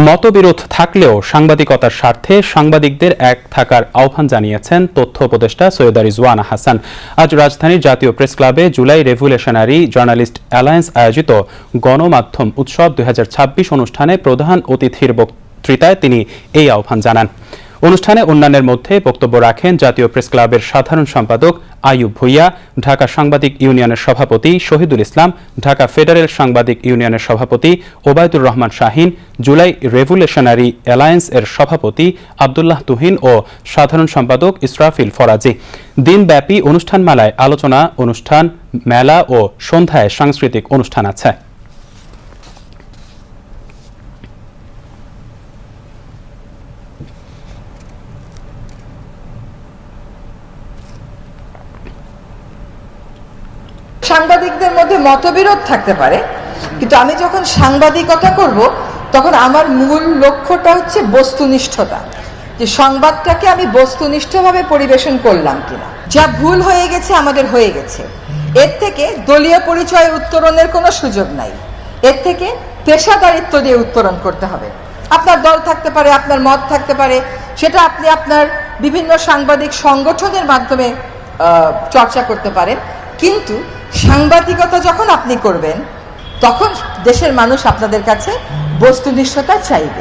মতবিরোধ থাকলেও সাংবাদিকতার স্বার্থে সাংবাদিকদের এক থাকার আহ্বান জানিয়েছেন তথ্য উপদেষ্টা সৈয়দা রিজওয়ানা হাসান। আজ রাজধানীর জাতীয় প্রেস ক্লাবে জুলাই রেভলিউশনারি জার্নালিস্ট অ্যালায়েন্স আয়োজিত গণমাধ্যম উৎসব 2026 অনুষ্ঠানে প্রধান অতিথির বক্তৃতায় তিনি এই আহ্বান জানান। অনুষ্ঠানে অন্যান্যের মধ্যে বক্তব্য রাখেন জাতীয় প্রেস ক্লাবের সাধারণ সম্পাদক আইয়ুব ভূঁইয়া, ঢাকা সাংবাদিক ইউনিয়নের সভাপতি শহীদুল ইসলাম, ঢাকা ফেডারেল সাংবাদিক ইউনিয়নের সভাপতি ওবায়দুর রহমান শাহীন, জুলাই রেভলিউশনারি অ্যালায়েন্স এর সভাপতি আব্দুল্লাহ তুহিন ও সাধারণ সম্পাদক ইসরাফিল ফরাজি। দিনব্যাপী অনুষ্ঠানমালায় আলোচনা অনুষ্ঠান, মেলা ও সন্ধ্যায় সাংস্কৃতিক অনুষ্ঠান আছে। সাংবাদিকদের মধ্যে মতবিরোধ থাকতে পারে, কিন্তু আমি যখন সাংবাদিকতা করব তখন আমার মূল লক্ষ্যটা হচ্ছে বস্তুনিষ্ঠতা, যে সংবাদটাকে আমি বস্তুনিষ্ঠভাবে পরিবেশন করলাম কিনা। যা ভুল হয়ে গেছে আমাদের হয়ে গেছে, এর থেকে দলীয় পরিচয় উত্তরণের কোনো সুযোগ নাই, এর থেকে পেশাদারিত্ব দিয়ে উত্তরণ করতে হবে। আপনার দল থাকতে পারে, আপনার মত থাকতে পারে, সেটা আপনি আপনার বিভিন্ন সাংবাদিক সংগঠনের মাধ্যমে চর্চা করতে পারেন, কিন্তু সাংবাদিকতা যখন আপনি করবেন তখন দেশের মানুষ আপনাদের কাছে বস্তুনিষ্ঠতা চাইবে।